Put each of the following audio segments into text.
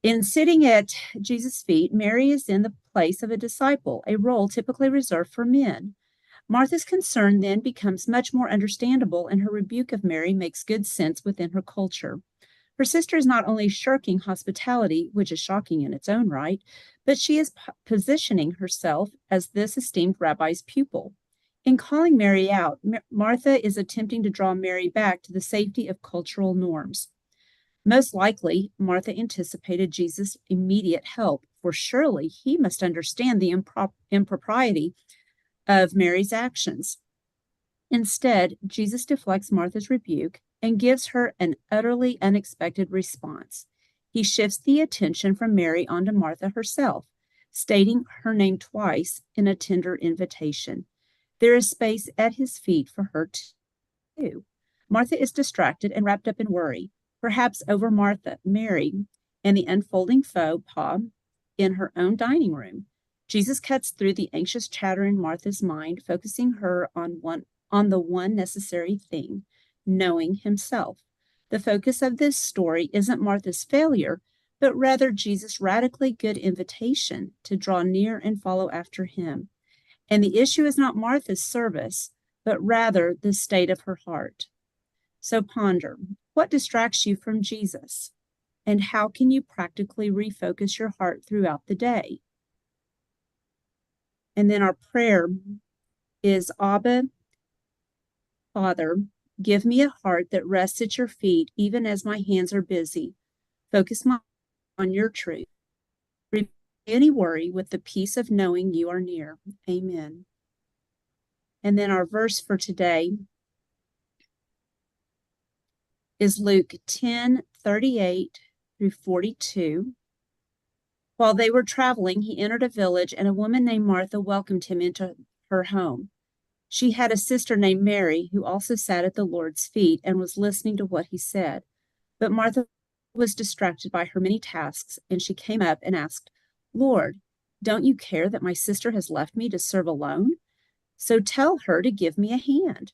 In sitting at Jesus' feet, Mary is in the place of a disciple, a role typically reserved for men. Martha's concern then becomes much more understandable, and her rebuke of Mary makes good sense within her culture. Her sister is not only shirking hospitality, which is shocking in its own right, but she is positioning herself as this esteemed rabbi's pupil. In calling Mary out, Martha is attempting to draw Mary back to the safety of cultural norms. Most likely, Martha anticipated Jesus' immediate help, for surely he must understand the impropriety of Mary's actions. Instead, Jesus deflects Martha's rebuke and gives her an utterly unexpected response. He shifts the attention from Mary onto Martha herself, stating her name twice in a tender invitation. There is space at his feet for her too. Martha is distracted and wrapped up in worry, perhaps over Mary, and the unfolding faux pas in her own dining room. Jesus cuts through the anxious chatter in Martha's mind, focusing her on the one necessary thing, knowing himself. The focus of this story isn't Martha's failure, but rather Jesus' radically good invitation to draw near and follow after him. And the issue is not Martha's service, but rather the state of her heart. So ponder, what distracts you from Jesus? And how can you practically refocus your heart throughout the day? And then our prayer is, Abba, Father, give me a heart that rests at your feet, even as my hands are busy. Focus on your truth. Replace any worry with the peace of knowing you are near. Amen. And then our verse for today is Luke 10:38 through 42. While they were traveling, he entered a village, and a woman named Martha welcomed him into her home. She had a sister named Mary, who also sat at the Lord's feet and was listening to what he said. But Martha was distracted by her many tasks, and she came up and asked, Lord, don't you care that my sister has left me to serve alone? So tell her to give me a hand.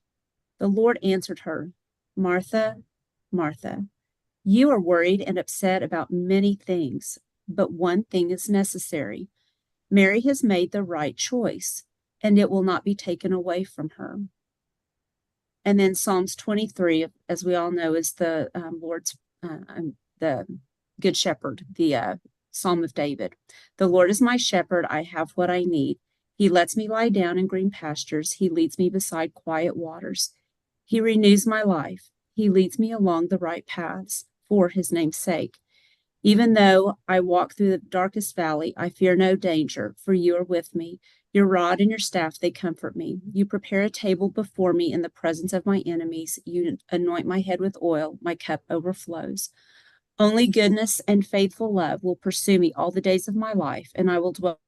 The Lord answered her, Martha, Martha, you are worried and upset about many things, but one thing is necessary. Mary has made the right choice, and it will not be taken away from her. And then Psalms 23, as we all know, is the Lord's, the Good Shepherd, the Psalm of David. The Lord is my shepherd, I have what I need. He lets me lie down in green pastures. He leads me beside quiet waters. He renews my life. He leads me along the right paths for his name's sake. Even though I walk through the darkest valley, I fear no danger, for you are with me. Your rod and your staff, they comfort me. You prepare a table before me in the presence of my enemies. You anoint my head with oil. My cup overflows. Only goodness and faithful love will pursue me all the days of my life, and I will dwell in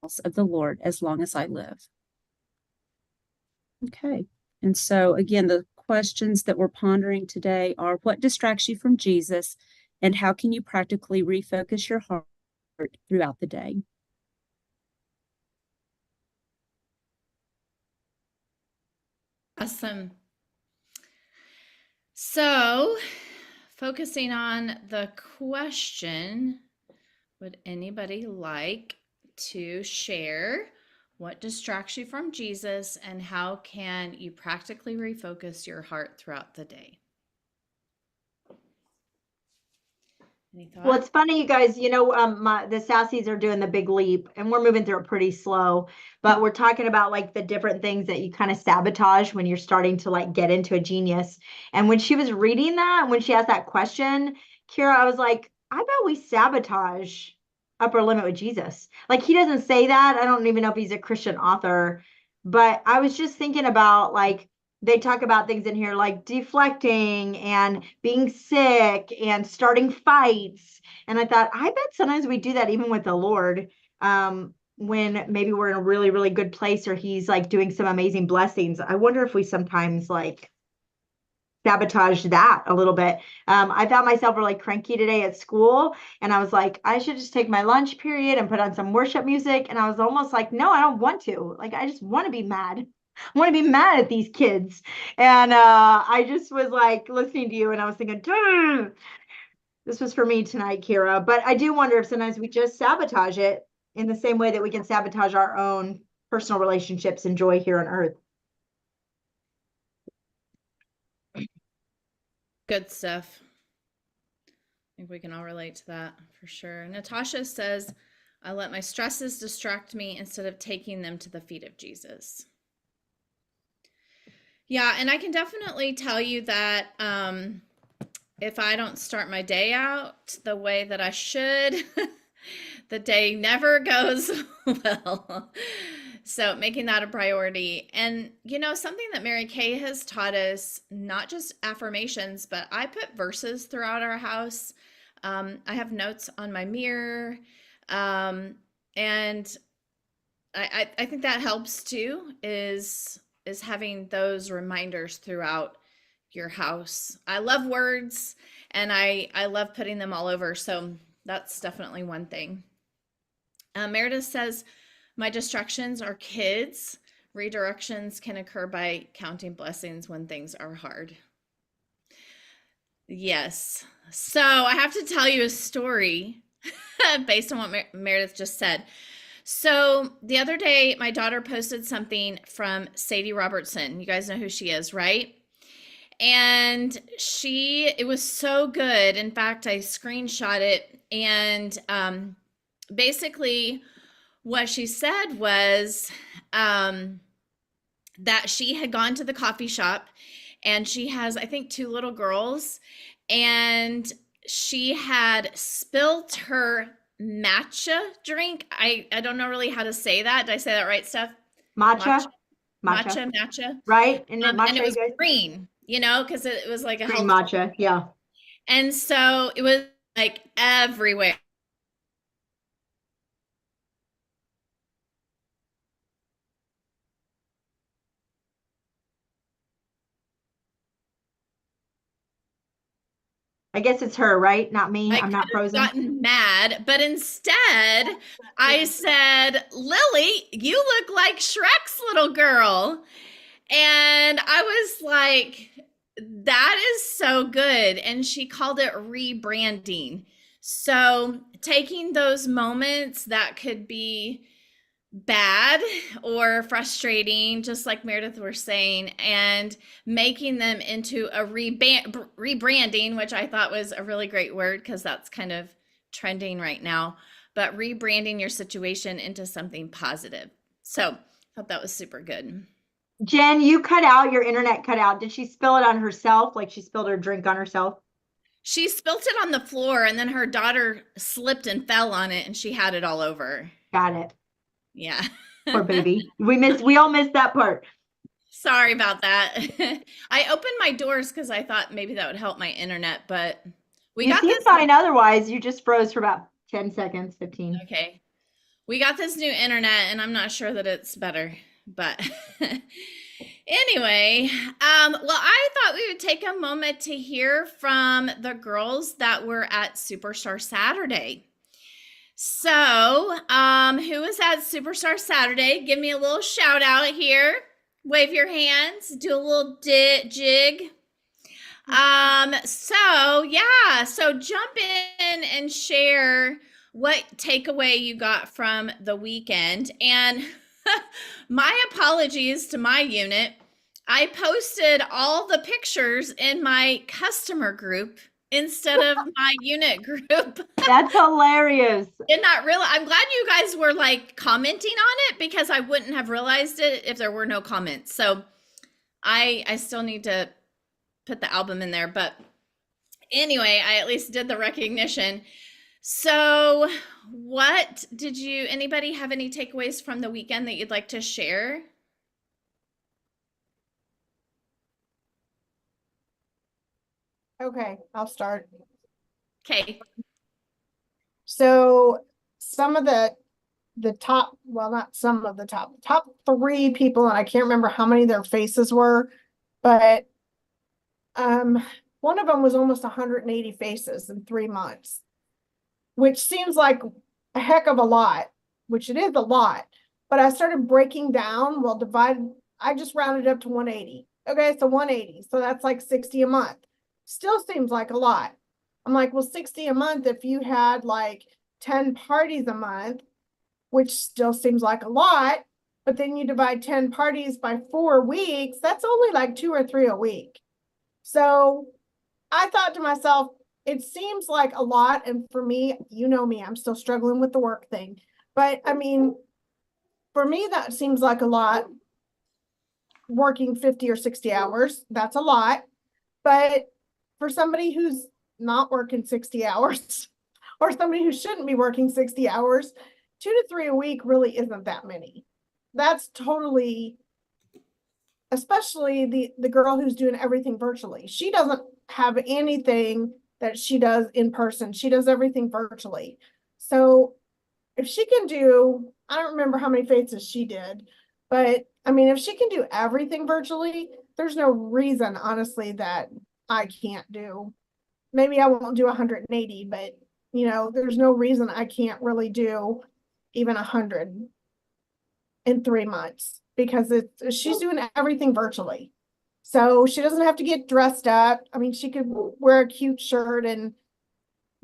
the house of the Lord as long as I live. Okay. And so, again, the questions that we're pondering today are, what distracts you from Jesus, and how can you practically refocus your heart throughout the day? Awesome. So, focusing on the question, would anybody like to share what distracts you from Jesus, and how can you practically refocus your heart throughout the day? Any thoughts? Well, it's funny, you guys, the Sassies are doing the big leap and we're moving through it pretty slow, but we're talking about like the different things that you kind of sabotage when you're starting to like get into a genius. And when she was reading that, when she asked that question, Kira, I was like, I bet we sabotage Upper Limit with Jesus. Like he doesn't say that. I don't even know if he's a Christian author, but I was just thinking about like, they talk about things in here like deflecting and being sick and starting fights. And I thought, I bet sometimes we do that even with the Lord, when maybe we're in a really, really good place or he's like doing some amazing blessings. I wonder if we sometimes like sabotage that a little bit. I found myself really cranky today at school, and I was like, I should just take my lunch period and put on some worship music. And I was almost like, no, I don't want to. Like, I just want to be mad. I want to be mad at these kids. And I just was like listening to you, and I was thinking, This was for me tonight, Kira. But I do wonder if sometimes we just sabotage it in the same way that we can sabotage our own personal relationships and joy here on earth. Good stuff. I think we can all relate to that for sure. Natasha says, I let my stresses distract me instead of taking them to the feet of Jesus. Yeah, and I can definitely tell you that if I don't start my day out the way that I should, the day never goes well. So making that a priority. And, you know, something that Mary Kay has taught us, not just affirmations, but I put verses throughout our house. I have notes on my mirror. And I think that helps too, is having those reminders throughout your house. I love words and I love putting them all over. So that's definitely one thing. Meredith says, my distractions are kids. Redirections can occur by counting blessings when things are hard. Yes. So I have to tell you a story based on what Meredith just said. So the other day, my daughter posted something from Sadie Robertson. You guys know who she is, right? And it was so good. In fact, I screenshot it. And basically, what she said was that she had gone to the coffee shop and she has, I think, 2 little girls. And she had spilt her matcha drink. I don't know really how to say that. Did I say that right, Steph? Matcha. Matcha. Right? And And it was green, you know, because it was like a green health. matcha. Yeah. And so it was like everywhere. I guess it's her, right? Not me. I I'm not could have frozen. gotten mad, but instead I said, Lily, you look like Shrek's little girl. And I was like, that is so good. And she called it rebranding. So taking those moments that could be bad or frustrating, just like Meredith was saying, and making them into a rebranding, which I thought was a really great word because that's kind of trending right now, but rebranding your situation into something positive. So I thought that was super good. Jen, you cut out, your internet cut out. Did she spill it on herself? Like she spilled her drink on herself? She spilt it on the floor and then her daughter slipped and fell on it and she had it all over. Got it. Yeah. Poor baby. We all missed that part. Sorry about that. I opened my doors because I thought maybe that would help my internet, but we got seem this fine otherwise. You just froze for about 10 seconds, 15. Okay. We got this new internet and I'm not sure that it's better, but anyway, well, I thought we would take a moment to hear from the girls that were at Superstar Saturday. So, who was at Superstar Saturday? Give me a little shout out here. Wave your hands. Do a little jig. So jump in and share what takeaway you got from the weekend. And my apologies to my unit. I posted all the pictures in my customer group instead of my unit group. That's hilarious. I'm glad you guys were like commenting on it because I wouldn't have realized it if there were no comments. So I still need to put the album in there, but anyway, I at least did the recognition. So anybody have any takeaways from the weekend that you'd like to share? Okay, I'll start. Okay. So some of the top, well, not some of the top 3 people, and I can't remember how many their faces were, but one of them was almost 180 faces in 3 months, which seems like a heck of a lot, which it is a lot. But I started breaking down, I just rounded up to 180. Okay, so 180. So that's like 60 a month. Still seems like a lot. I'm like, well, 60 a month, if you had like 10 parties a month, which still seems like a lot, but then you divide 10 parties by 4 weeks, that's only like 2 or 3 a week. So I thought to myself, it seems like a lot. And for me, you know me, I'm still struggling with the work thing. But I mean, for me, that seems like a lot. Working 50 or 60 hours, that's a lot. But for somebody who's not working 60 hours or somebody who shouldn't be working 60 hours, 2 to 3 a week really isn't that many. That's totally, especially the girl who's doing everything virtually. She doesn't have anything that she does in person. She does everything virtually. So if she can do, I don't remember how many faces she did, but I mean, if she can do everything virtually, there's no reason, honestly, that I can't do. Maybe I won't do 180, but there's no reason I can't really do even 100 in 3 months because she's doing everything virtually. So she doesn't have to get dressed up. I mean, she could wear a cute shirt and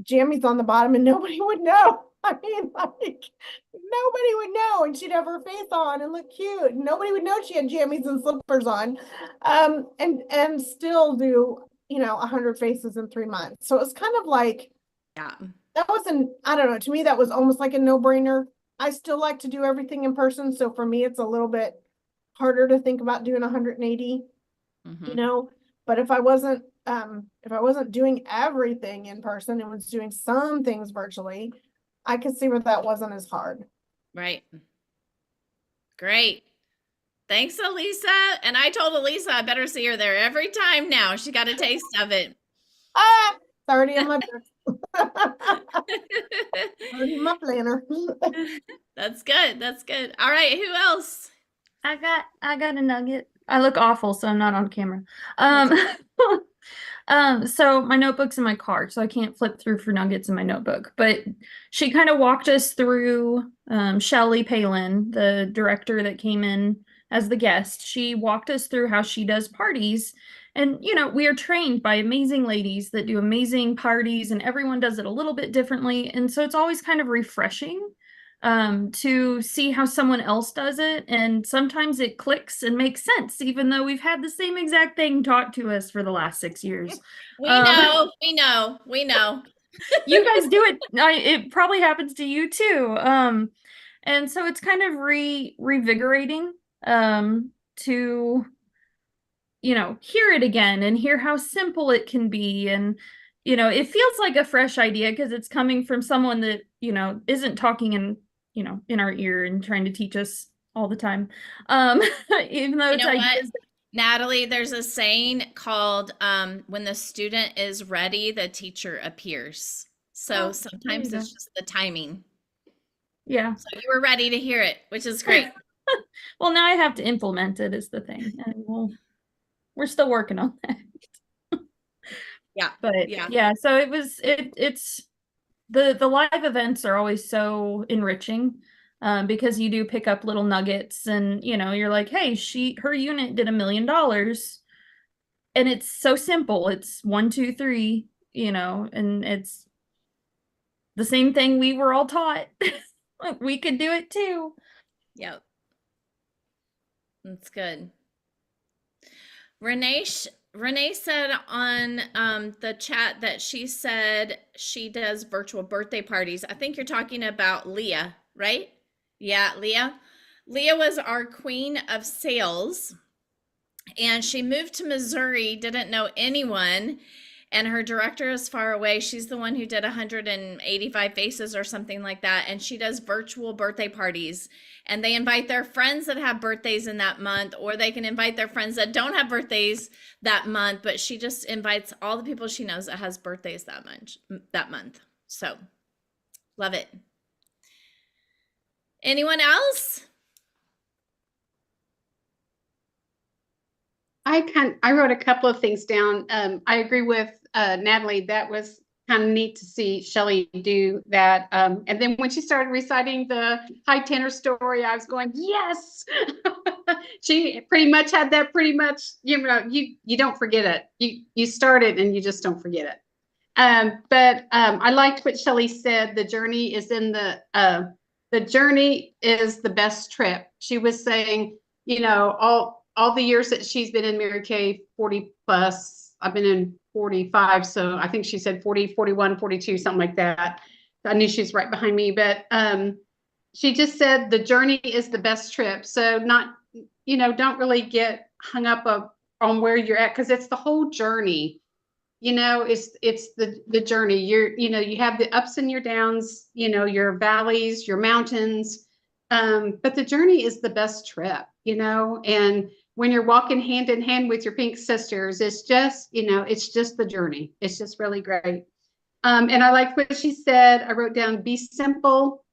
jammies on the bottom and nobody would know. I mean, like, nobody would know, and she'd have her face on and look cute. Nobody would know she had jammies and slippers on, and still do 100 faces in 3 months. So it's kind of like, Yeah. that wasn't, I don't know, to me that was almost like a no-brainer. I still like to do everything in person, so for me it's a little bit harder to think about doing 180. Mm-hmm. But if I wasn't doing everything in person and was doing some things virtually, I could see where that wasn't as hard. Right. Great. Thanks, Elisa. And I told Elisa I better see her there every time now. She got a taste of it. It's already in my already in my planner. That's good. That's good. All right. Who else? I got a nugget. I look awful, so I'm not on camera. So my notebook's in my car, so I can't flip through for nuggets in my notebook. But she kind of walked us through Shelley Palin, the director that came in as the guest. She walked us through how she does parties. And, we are trained by amazing ladies that do amazing parties, and everyone does it a little bit differently. And so it's always kind of refreshing to see how someone else does it. And sometimes it clicks and makes sense, even though we've had the same exact thing taught to us for the last 6 years. We know. You guys do it. It probably happens to you too. And so it's kind of revigorating to, hear it again and hear how simple it can be. And, it feels like a fresh idea because it's coming from someone that, isn't talking in our ear and trying to teach us all the time. Even though it's ideas. Natalie, there's a saying called when the student is ready, the teacher appears. So sometimes it's just the timing. Yeah. So you were ready to hear it, which is great. Well, now I have to implement it is the thing. And we're still working on that. Yeah. But yeah, so it's the live events are always so enriching because you do pick up little nuggets and you're like, hey, her unit did $1 million, and it's so simple. It's 1, 2, 3, and it's the same thing we were all taught. We could do it too. Yep. That's good. Renee said on the chat that she said she does virtual birthday parties. I think you're talking about Leah, right? Yeah, Leah. Leah was our queen of sales, and she moved to Missouri, didn't know anyone, and her director is far away. She's the one who did 185 faces or something like that, and she does virtual birthday parties. And they invite their friends that have birthdays in that month, or they can invite their friends that don't have birthdays that month, but she just invites all the people she knows that has birthdays that month. So, love it. Anyone else? I wrote a couple of things down. I agree with Natalie. That was kind of neat to see Shelley do that. And then when she started reciting the high tenor story, I was going, yes. She pretty much had that you don't forget it. You start it and you just don't forget it. But I liked what Shelley said. The journey is the best trip. She was saying, all the years that she's been in Mary Kay, 40 plus, I've been in 45. So I think she said 40, 41, 42, something like that. I knew she's right behind me, but she just said the journey is the best trip. So don't really get hung up on where you're at, because it's the whole journey. It's the journey. You have the ups and your downs, your valleys, your mountains. But the journey is the best trip, and when you're walking hand in hand with your pink sisters, it's just the journey. It's just really great. And I like what she said. I wrote down, be simple,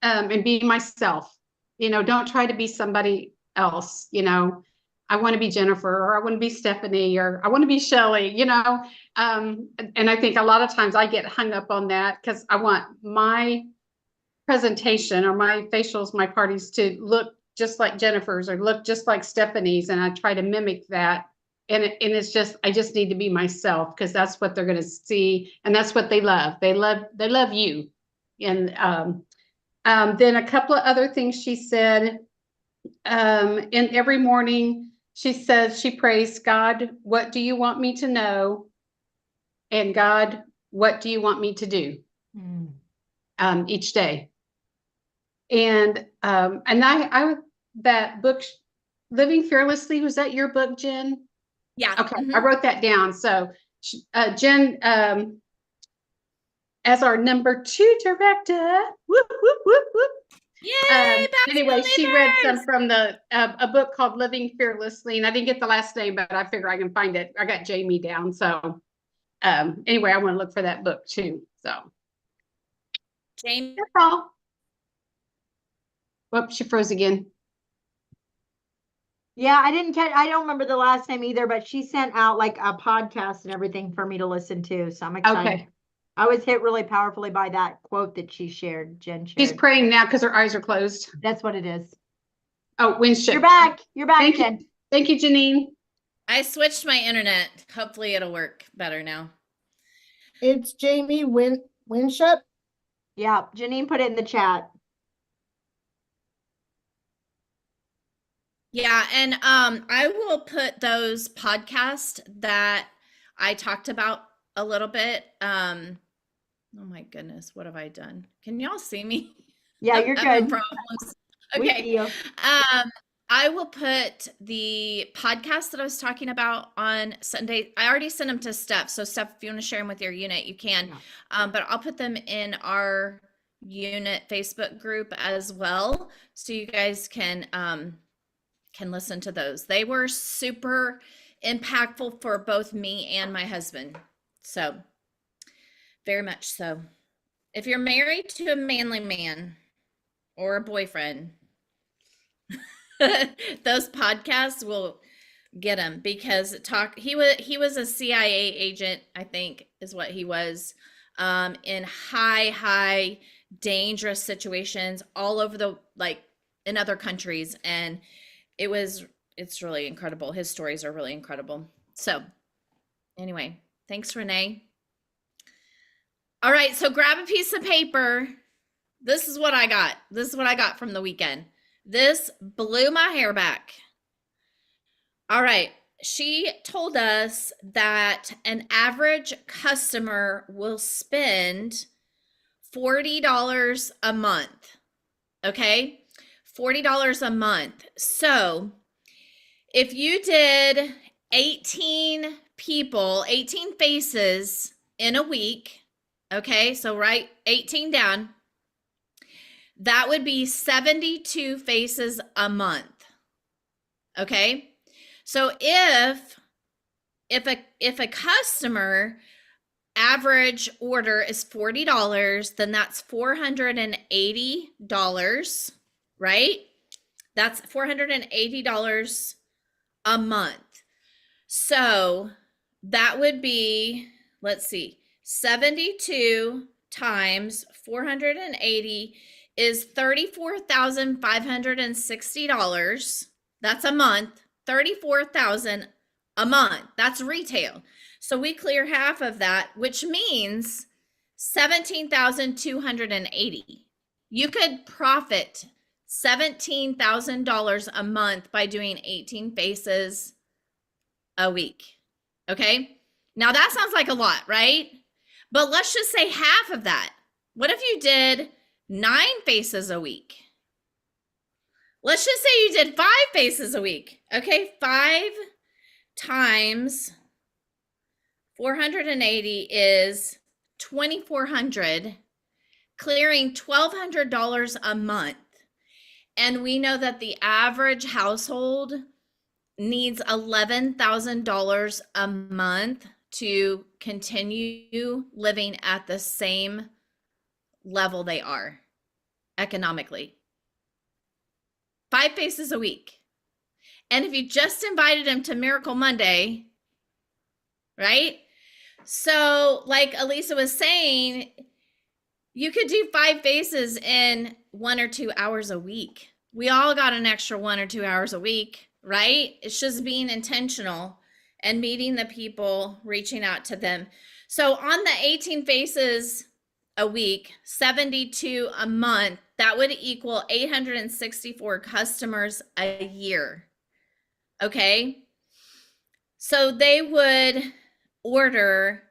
and be myself. Don't try to be somebody else. I want to be Jennifer, or I want to be Stephanie, or I want to be Shelley, and I think a lot of times I get hung up on that because I want my presentation or my facials, my parties to look just like Jennifer's or look just like Stephanie's. And I try to mimic that. And it's just, I just need to be myself, because that's what they're going to see. And that's what they love. They love you. And then a couple of other things she said, and every morning she says, she prays, God, what do you want me to know? And God, what do you want me to do? Each day. And I that book, Living Fearlessly, was that your book, Jen? Yeah. Okay. I wrote that down. So Jen, as our number 2 director, whoop, whoop, whoop, whoop. Yay, Anyway, she read some from a book called Living Fearlessly, and I didn't get the last name, but I figure I can find it. I got Jamie down. So anyway, I want to look for that book too. So Jamie. that's all. Whoops, she froze again. Yeah, I don't remember the last name either, but she sent out like a podcast and everything for me to listen to. So I'm excited. Okay. I was hit really powerfully by that quote that Jen shared. She's praying now because her eyes are closed. That's what it is. Oh, windshield. You're back. You're back, Thank Jen. you. Thank you, Janine. I switched my internet. Hopefully it'll work better now. It's Jamie Winship. Yeah, Janine put it in the chat. Yeah, and I will put those podcasts that I talked about a little bit. Oh my goodness, what have I done? Can y'all see me? Yeah, you're good. Problems. We Okay. see you. I will put the podcast that I was talking about on Sunday. I already sent them to Steph. So Steph, if you want to share them with your unit, you can. Yeah. But I'll put them in our unit Facebook group as well, so you guys can listen to those. They were super impactful for both me and my husband. So very much so. If you're married to a manly man or a boyfriend, those podcasts will get him, because he was a CIA agent, I think is what he was, in high dangerous situations all over in other countries, and it's really incredible. His stories are really incredible. So anyway, thanks, Renee. All right, so grab a piece of paper. This is what I got. This is what I got from the weekend. This blew my hair back. All right, she told us that an average customer will spend $40 a month. Okay, $40 a month. So if you did 18 people, 18 faces in a week, okay, so write 18 down, that would be 72 faces a month. Okay, so if a customer average order is $40, then that's $480, right? That's $480 a month. So that would be, let's see, 72 times 480 is $34,560. That's a month. $34,000 a month. That's retail. So we clear half of that, which means 17,280. You could profit $17,000 a month by doing 18 faces a week. Okay. Now that sounds like a lot, right? But let's just say half of that. What if you did 9 faces a week? Let's just say you did 5 faces a week. Okay. 5 times 480 is 2,400, clearing $1,200 a month. And we know that the average household needs $11,000 a month to continue living at the same level they are economically. 5 faces a week. And if you just invited them to Miracle Monday, right? So, like Elisa was saying, you could do 5 faces in 1 or 2 hours a week. We all got an extra 1 or 2 hours a week, right? It's just being intentional and meeting the people, reaching out to them. So on the 18 faces a week, 72 a month, that would equal 864 customers a year. Okay. So they would order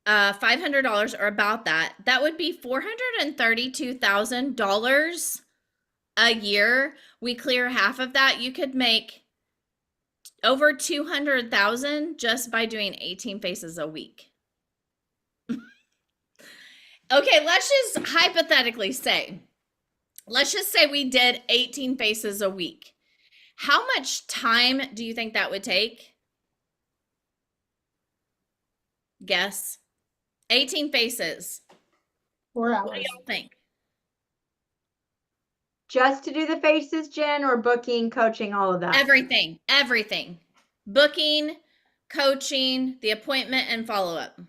$500 or about that. That would be $432,000 a year. We clear half of that. You could make over 200,000 just by doing 18 faces a week. Okay, let's just hypothetically say, let's just say we did 18 faces a week. How much time do you think that would take? Guess. 18 faces. 4 hours. What do y'all think? Just to do the faces, Jen, or booking, coaching, all of that? Everything. Booking, coaching, the appointment, and follow-up.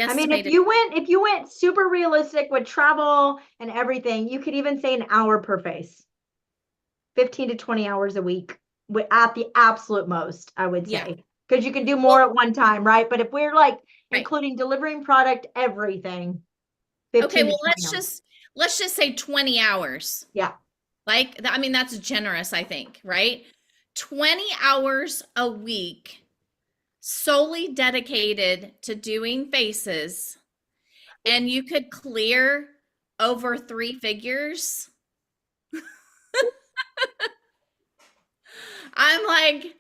I mean, if you went super realistic with travel and everything, you could even say an hour per face. 15 to 20 hours a week at the absolute most, I would say. Because you can do more at one time, right? But if we're like including delivering product, everything. Okay, well, let's just say 20 hours. Yeah. Like, I mean, that's generous, I think, right? 20 hours a week solely dedicated to doing faces, and you could clear over 3 figures. I'm like,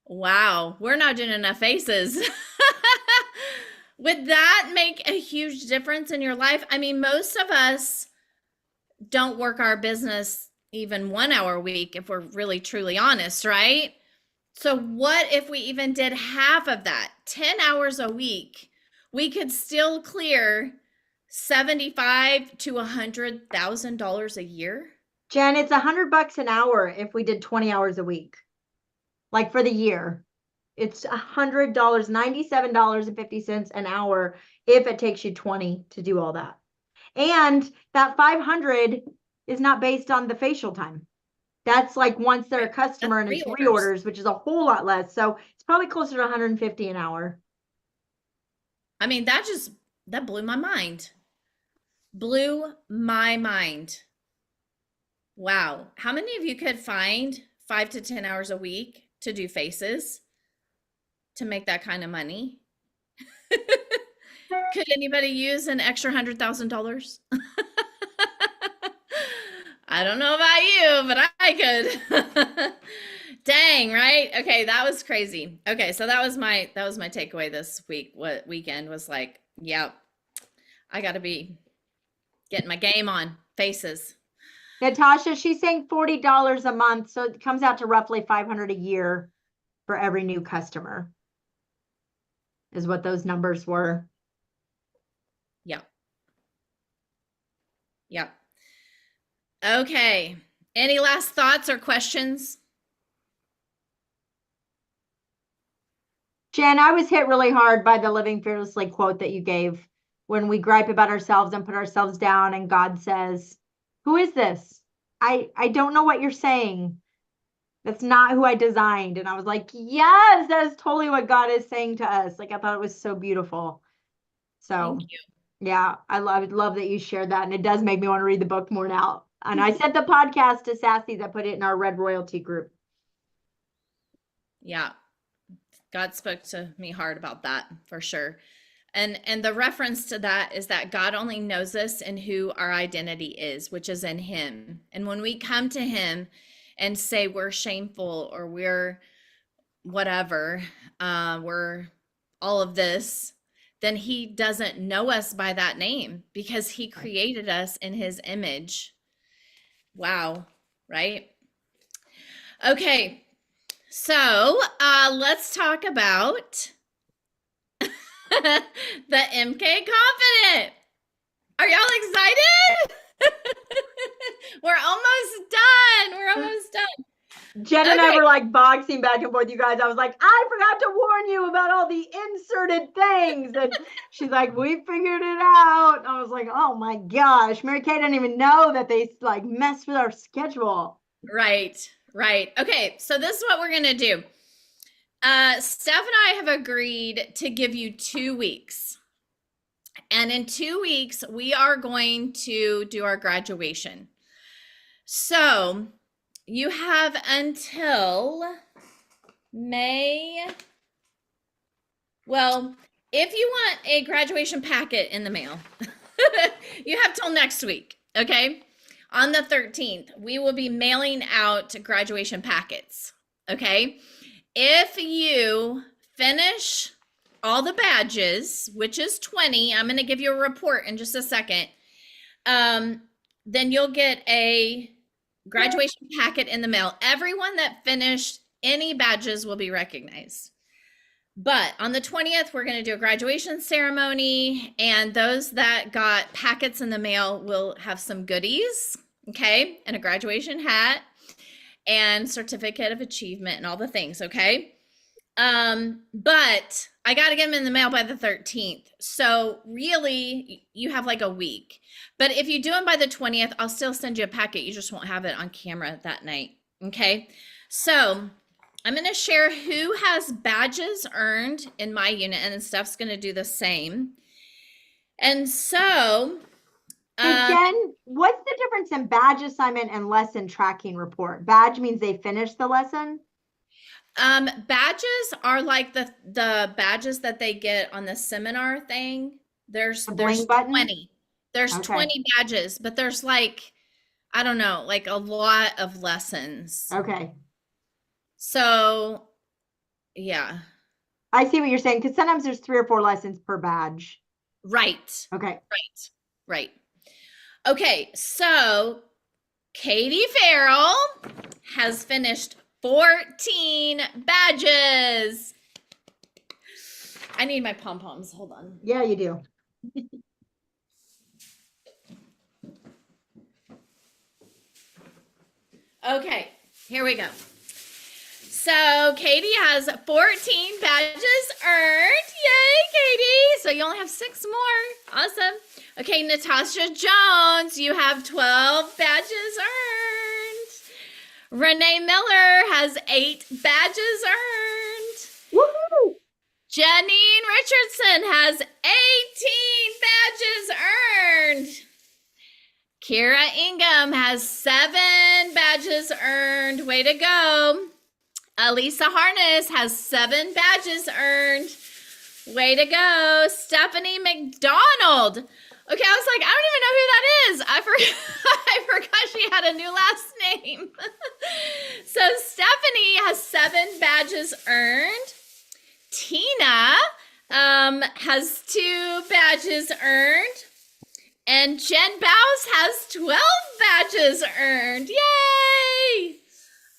wow, we're not doing enough faces. Would that make a huge difference in your life? I mean, most of us don't work our business even 1 hour a week if we're really truly honest, right? So what if we even did half of that, 10 hours a week? We could still clear $75,000 to $100,000 a year. Jen, it's $100 an hour if we did 20 hours a week. Like for the year. It's $100, $97.50 an hour if it takes you 20 to do all that. And that 500 is not based on the facial time. That's like once they're a customer and it's reorders, which is a whole lot less. So it's probably closer to 150 an hour. I mean, that blew my mind. Blew my mind. Wow. How many of you could find 5 to 10 hours a week to do faces to make that kind of money? Could anybody use an extra $100,000? I don't know about you, but I could. Dang, right? Okay, that was crazy. Okay, so that was my takeaway this weekend was like, yep, I got to be getting my game on faces. Natasha, she's saying $40 a month, so it comes out to roughly $500 a year for every new customer. Is what those numbers were. Yep. Yep. Okay. Any last thoughts or questions? Jen, I was hit really hard by the Living Fearlessly quote that you gave when we gripe about ourselves and put ourselves down and God says, Who is this? I don't know what you're saying. That's not who I designed. And I was like, yes, that is totally what God is saying to us. Like, I thought it was so beautiful. So Thank you. yeah, I love that you shared that. And it does make me want to read the book more now. And I sent the podcast to Sassy that put it in our Red Royalty group. Yeah. God spoke to me hard about that for sure. And the reference to that is that God only knows us and who our identity is, which is in him. And when we come to him and say we're shameful or we're whatever, we're all of this, then he doesn't know us by that name because he created us in his image. Wow, right? Okay, so let's talk about the MK Confident. Are y'all excited? We're almost done. We're almost done. Jen and Okay. I were like boxing back and forth, you guys. I was like, I forgot to warn you about all the inserted things. And she's like, we figured it out. I was like, oh my gosh. Mary Kay didn't even know that they like messed with our schedule. Right. Okay, so this is what we're going to do. Steph and I have agreed to give you 2 weeks. And in 2 weeks, we are going to do our graduation. So you have until May. Well, if you want a graduation packet in the mail, you have till next week, okay? On the 13th, we will be mailing out graduation packets, okay? If you finish all the badges, which is 20, I'm going to give you a report in just a second, then you'll get a graduation packet in the mail. Everyone that finished any badges will be recognized. But on the 20th, we're going to do a graduation ceremony, and those that got packets in the mail will have some goodies, okay, and a graduation hat and certificate of achievement and all the things, okay? But I got to get them in the mail by the 13th. So really, you have like a week. But if you do them by the 20th, I'll still send you a packet. You just won't have it on camera that night, okay? So I'm going to share who has badges earned in my unit, and then Steph's going to do the same. And so, Hey, Jen, what's the difference in badge assignment and lesson tracking report? Badge means they finished the lesson? badges are like the badges that they get on the seminar thing. There's bling button? 20. There's Okay. 20 badges, but there's like, I don't know, like a lot of lessons. Okay. So, yeah. I see what you're saying, because sometimes there's 3 or 4 lessons per badge. Right. Okay. Right. Okay, so Katie Farrell has finished 14 badges. I need my pom-poms. Hold on. Yeah, you do. Okay, here we go. So Katie has 14 badges earned. Yay, Katie. So you only have 6 more. Awesome. Okay, Natasha Jones, you have 12 badges earned. Renee Miller has 8 badges earned. Woohoo! Janine Richardson has 18 badges earned. Kira Ingham has 7 badges earned. Way to go. Elisa Harness has 7 badges earned. Way to go. Stephanie McDonald. Okay, I was like, I don't even know who that is. I forgot she had a new last name. So Stephanie has 7 badges earned. Tina has 2 badges earned. And Jen Bouse has 12 badges earned. Yay!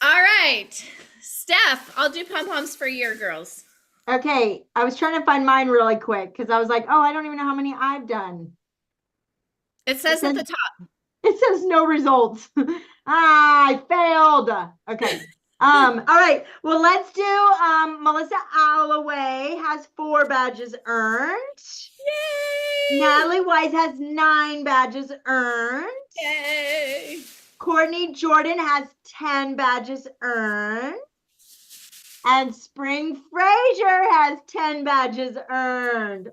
All right. Steph, I'll do pom-poms for your girls. Okay, I was trying to find mine really quick because I was like, oh, I don't even know how many I've done. It says at the top. It says no results. I failed. Okay. All right. Well, let's do Melissa Alloway has 4 badges earned. Yay! Natalie Wise has 9 badges earned. Yay! Courtney Jordan has 10 badges earned. And Spring Frazier has 10 badges earned.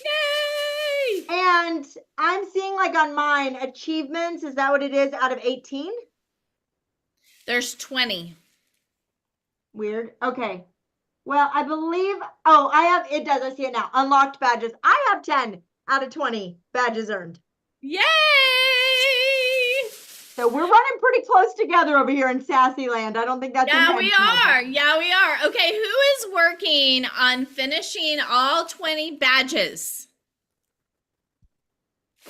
Yay! And I'm seeing like on mine, achievements, is that what it is out of 18? There's 20. Weird. Okay. Well, I believe, oh, I have, it does, I see it now. Unlocked badges. I have 10 out of 20 badges earned. Yay! So we're running pretty close together over here in Sassy Land. I don't think that's Yeah, we intentional. are. Yeah, we are. Okay, who is working on finishing all 20 badges?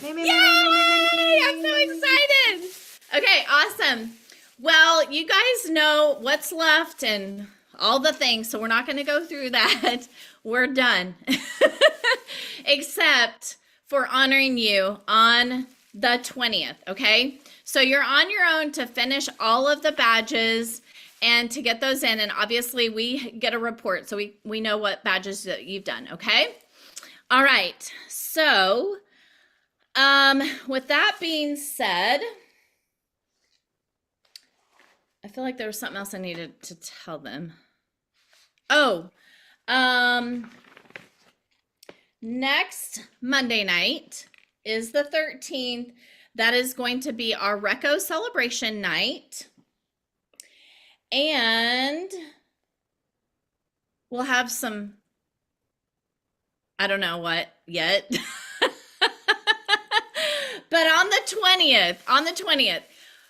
Yay! I'm so excited. Okay, awesome. Well, you guys know what's left and all the things, so we're not going to go through that. We're done. Except for honoring you on the 20th, okay? So you're on your own to finish all of the badges and to get those in, and obviously we get a report, so we know what badges that you've done, okay? All right, so with that being said, I feel like there was something else I needed to tell them. Oh, next Monday night is the 13th. That is going to be our Reco celebration night. And we'll have some, I don't know what yet. But on the 20th,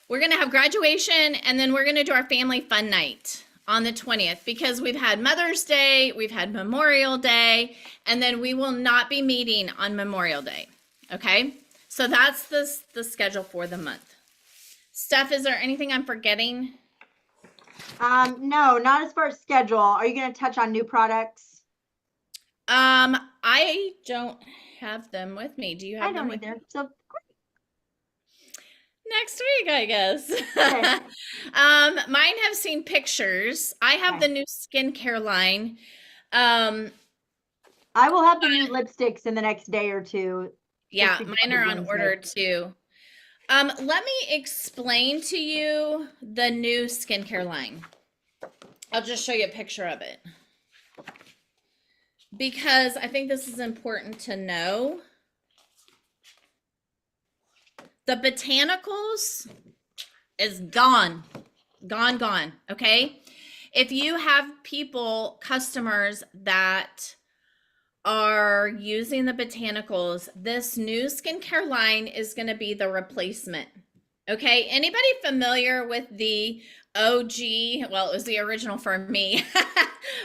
we're going to have graduation, and then we're going to do our family fun night on the 20th, because we've had Mother's Day, we've had Memorial Day, and then we will not be meeting on Memorial Day. Okay? So that's the schedule for the month. Steph, is there anything I'm forgetting? No, not as far as schedule. Are you going to touch on new products? I don't have them with me. Do you have I them don't with either. you? So Next week, I guess. Okay. Mine have seen pictures. I have the new skincare line. I will have the new lipsticks in the next day or two. Yeah, Just mine are on Wednesday. order too. Let me explain to you the new skincare line. I'll just show you a picture of it, because I think this is important to know. The botanicals is gone, okay? If you have customers that are using the botanicals, this new skincare line is going to be the replacement. Okay, anybody familiar with the OG? Well, it was the original for me,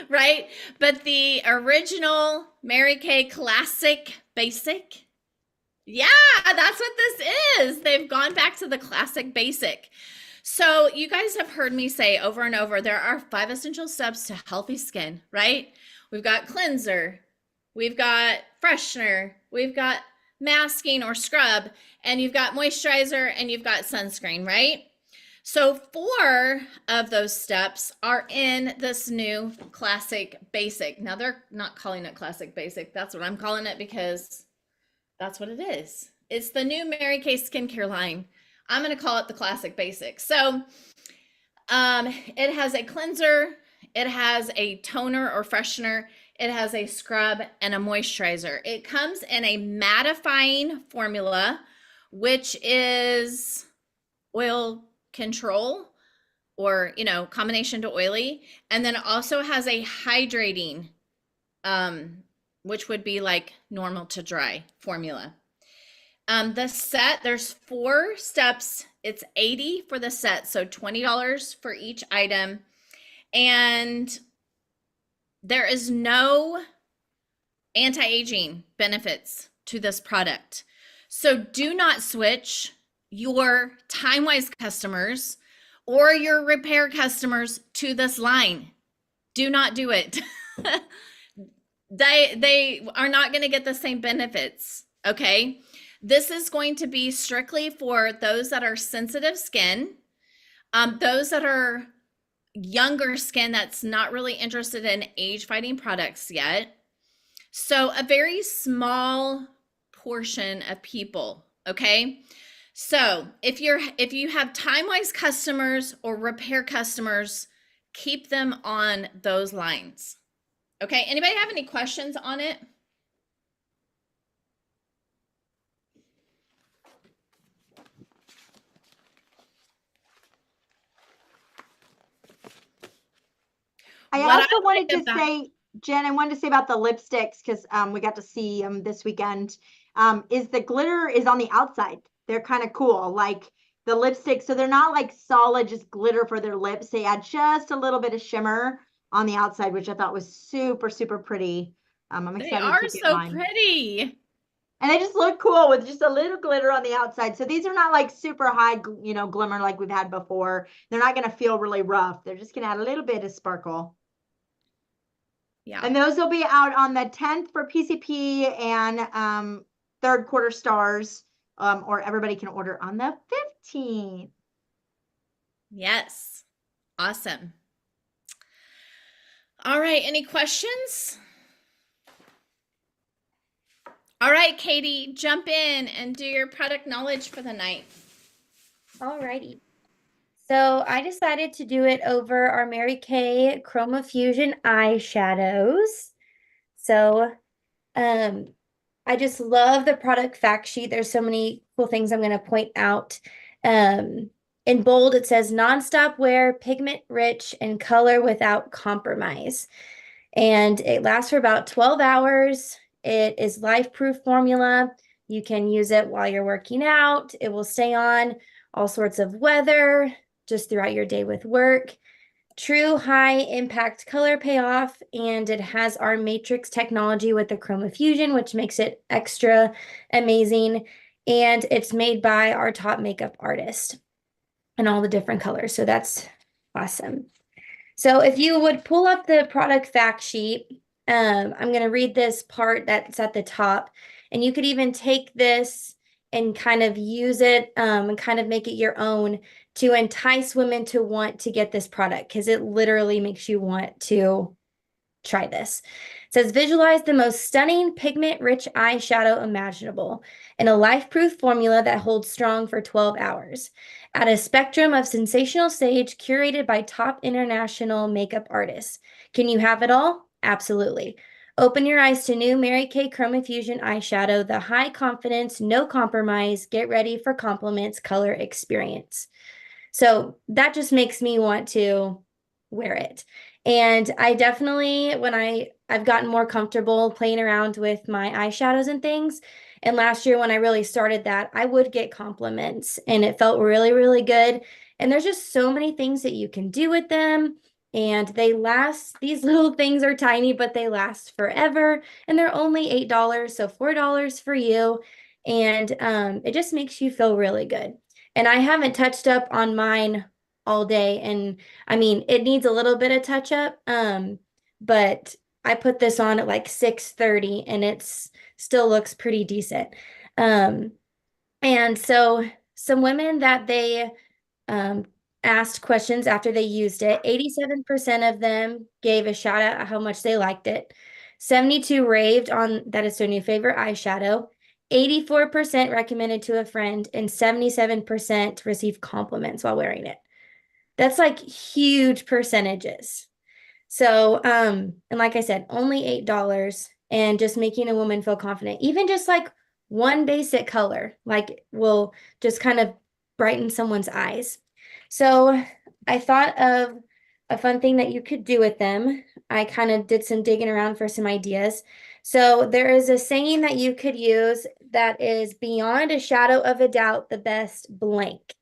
right? But the original Mary Kay Classic Basic. Yeah, that's what this is. They've gone back to the Classic Basic. So you guys have heard me say over and over, there are 5 essential steps to healthy skin, right? We've got cleanser, we've got freshener, we've got masking or scrub, and you've got moisturizer, and you've got sunscreen, right? So 4 of those steps are in this new Classic Basic. Now they're not calling it Classic Basic. That's what I'm calling it, because that's what it is. It's the new Mary Kay skincare line. I'm going to call it the Classic Basic. So it has a cleanser, it has a toner or freshener, it has a scrub, and a moisturizer. It comes in a mattifying formula, which is oil control, or, combination to oily. And then it also has a hydrating, which would be like normal to dry formula. The set, there's 4 steps. It's $80 for the set, so $20 for each item. And there is no anti-aging benefits to this product. So do not switch your time-wise customers or your repair customers to this line. Do not do it. They are not going to get the same benefits, okay? This is going to be strictly for those that are sensitive skin, those that are younger skin that's not really interested in age fighting products yet. So a very small portion of people, okay? So if you have time-wise customers or repair customers, keep them on those lines. Okay, anybody have any questions on it? I What also I wanted like to about say, Jen, I wanted to say about the lipsticks because we got to see them this weekend. Is the glitter is on the outside. They're kind of cool, like the lipstick. So they're not like solid, just glitter for their lips. They add just a little bit of shimmer on the outside, which I thought was super, super pretty. I'm they excited are to get so mine. pretty. And they just look cool with just a little glitter on the outside. So these are not like super high, glimmer like we've had before. They're not going to feel really rough. They're just going to add a little bit of sparkle. Yeah. And those will be out on the 10th for PCP and third quarter stars, or everybody can order on the 15th. Yes. Awesome. All right, any questions? All right, Katie, jump in and do your product knowledge for the night. Alrighty. So I decided to do it over our Mary Kay Chroma Fusion eyeshadows. So I just love the product fact sheet. There's so many cool things I'm going to point out. In bold, it says nonstop wear, pigment rich, and color without compromise. And it lasts for about 12 hours. It is life-proof formula. You can use it while you're working out. It will stay on all sorts of weather, just throughout your day with work. True high impact color payoff, and it has our matrix technology with the Chroma Fusion, which makes it extra amazing. And it's made by our top makeup artist in all the different colors. So that's awesome. So if you would pull up the product fact sheet, I'm going to read this part that's at the top, and you could even take this and kind of use it and kind of make it your own to entice women to want to get this product, because it literally makes you want to try this. It says, visualize the most stunning pigment-rich eyeshadow imaginable in a life-proof formula that holds strong for 12 hours. Add a spectrum of sensational sage curated by top international makeup artists. Can you have it all? Absolutely. Open your eyes to new Mary Kay Chroma Fusion eyeshadow, the high confidence, no compromise, get ready for compliments color experience. So that just makes me want to wear it. And I definitely, when I've gotten more comfortable playing around with my eyeshadows and things. And last year when I really started that, I would get compliments and it felt really, really good. And there's just so many things that you can do with them. And they last, these little things are tiny, but they last forever. And they're only $8, so $4 for you. And it just makes you feel really good. And I haven't touched up on mine all day. And I mean, it needs a little bit of touch up. But I put this on at like 6:30 and it's still looks pretty decent. And so some women that they asked questions after they used it, 87% of them gave a shout out how much they liked it. 72 raved on that it's their new favorite eyeshadow. 84% recommended to a friend, and 77% received compliments while wearing it. That's like huge percentages. So, and like I said, only $8 and just making a woman feel confident. Even just like one basic color, like will just kind of brighten someone's eyes. So I thought of a fun thing that you could do with them. I kind of did some digging around for some ideas. So there is a saying that you could use that is beyond a shadow of a doubt, the best blank.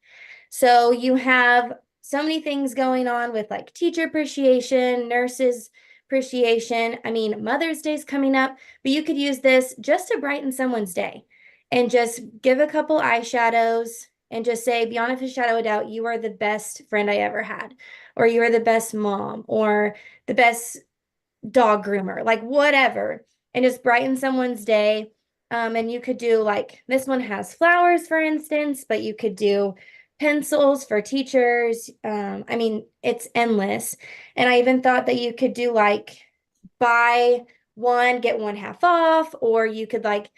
So you have so many things going on with like teacher appreciation, nurses appreciation. I mean, Mother's Day's coming up, but you could use this just to brighten someone's day and just give a couple eyeshadows and just say, beyond a shadow of a doubt, you are the best friend I ever had, or you are the best mom, or the best dog groomer, like whatever, and just brighten someone's day. And you could do like this one has flowers, for instance, but you could do pencils for teachers. I mean, it's endless. And I even thought that you could do like buy one, get one half off, or you could like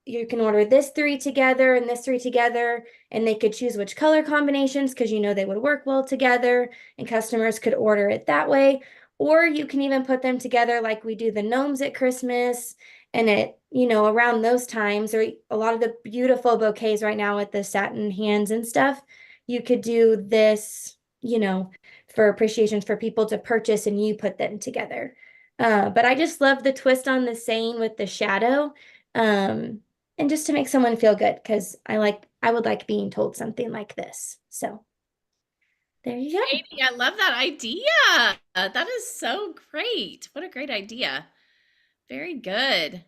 you can order this three together and this three together, and they could choose which color combinations because they would work well together, and customers could order it that way. Or you can even put them together like we do the gnomes at Christmas, and around those times, or a lot of the beautiful bouquets right now with the satin hands and stuff, you could do this, for appreciation for people to purchase and you put them together. But I just love the twist on the saying with the shadow. And just to make someone feel good, because I would like being told something like this. So there you go. Katie, I love that idea. That is so great. What a great idea. Very good.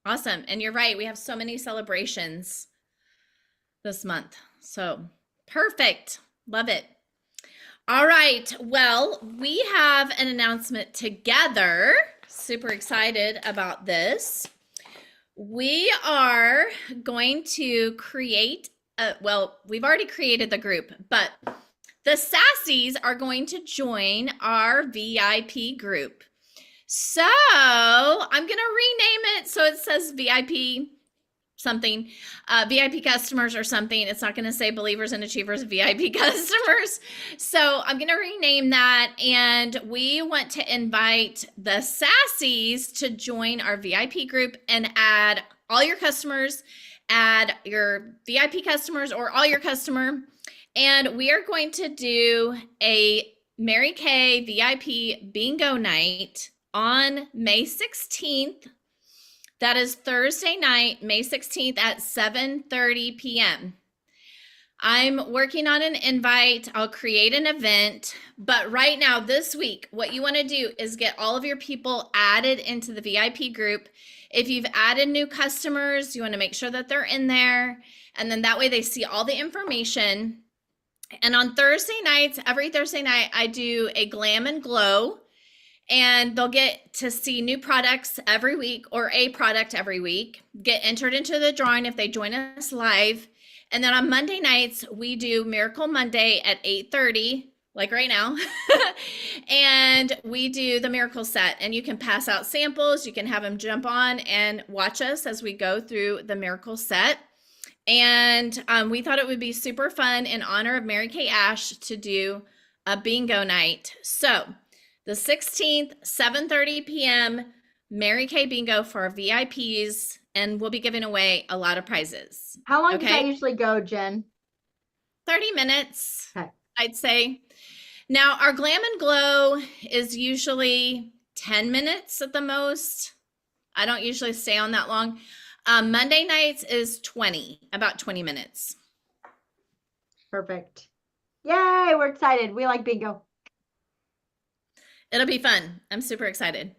Awesome. And you're right. We have so many celebrations this month. So perfect. Love it. All right. Well, we have an announcement together. Super excited about this. We are going to create, we've already created the group, but the Sassies are going to join our VIP group. So I'm going to rename it so it says VIP something, VIP customers or something. It's not going to say Believers and Achievers VIP customers. So I'm going to rename that, and we want to invite the Sassies to join our VIP group and add all your customers, add your VIP customers or all your customer. And we are going to do a Mary Kay VIP bingo night on May 16th. That is Thursday night, May 16th at 7:30 p.m. I'm working on an invite. I'll create an event. But right now, this week, what you want to do is get all of your people added into the VIP group. If you've added new customers, you want to make sure that they're in there. And then that way they see all the information. And on Thursday nights, every Thursday night, I do a glam and glow. And they'll get to see new products every week, or a product every week, get entered into the drawing if they join us live. And then on Monday nights, we do Miracle Monday at 8:30, like right now. And we do the miracle set, and you can pass out samples. You can have them jump on and watch us as we go through the miracle set. And we thought it would be super fun in honor of Mary Kay Ash to do a bingo night. So the 16th, 7:30 p.m., Mary Kay Bingo for our VIPs, and we'll be giving away a lot of prizes. How long does that usually go, Jen? 30 minutes, okay. I'd say. Now, our Glam and Glow is usually 10 minutes at the most. I don't usually stay on that long. Monday nights is about 20 minutes. Perfect. Yay, we're excited. We like bingo. It'll be fun. I'm super excited.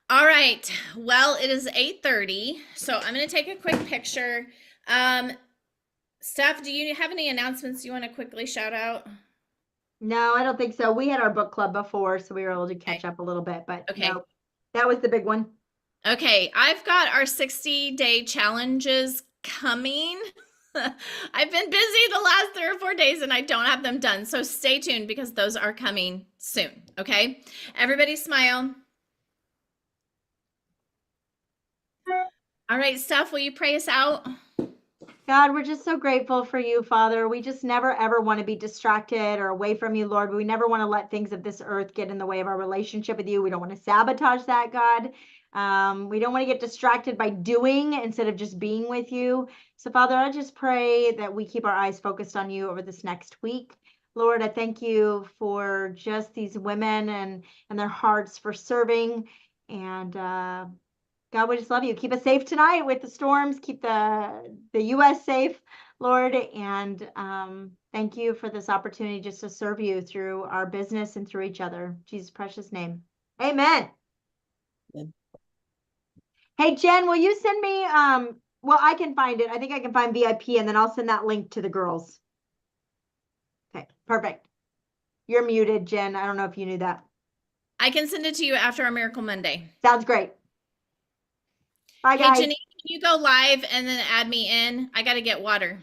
All right. Well, it is 8:30, so I'm going to take a quick picture. Steph, do you have any announcements you want to quickly shout out? No, I don't think so. We had our book club before, so we were able to catch up a little bit, but no, that was the big one. Okay. I've got our 60-day challenges coming. I've been busy the last 3 or 4 days and I don't have them done. So stay tuned because those are coming soon. Okay. Everybody smile. All right, Steph, will you pray us out? God, we're just so grateful for you, Father. We just never, ever want to be distracted or away from you, Lord. We never want to let things of this earth get in the way of our relationship with you. We don't want to sabotage that, God. We don't want to get distracted by doing instead of just being with you. So, Father, I just pray that we keep our eyes focused on you over this next week. Lord, I thank you for just these women and their hearts for serving. And God, we just love you. Keep us safe tonight with the storms. Keep the U.S. safe, Lord. And thank you for this opportunity just to serve you through our business and through each other. In Jesus' precious name. Amen. Hey, Jen, will you send me, well, I can find it. I think I can find VIP, and then I'll send that link to the girls. Okay, perfect. You're muted, Jen. I don't know if you knew that. I can send it to you after our Miracle Monday. Sounds great. Bye, guys. Hey, Jenny, can you go live and then add me in? I got to get water.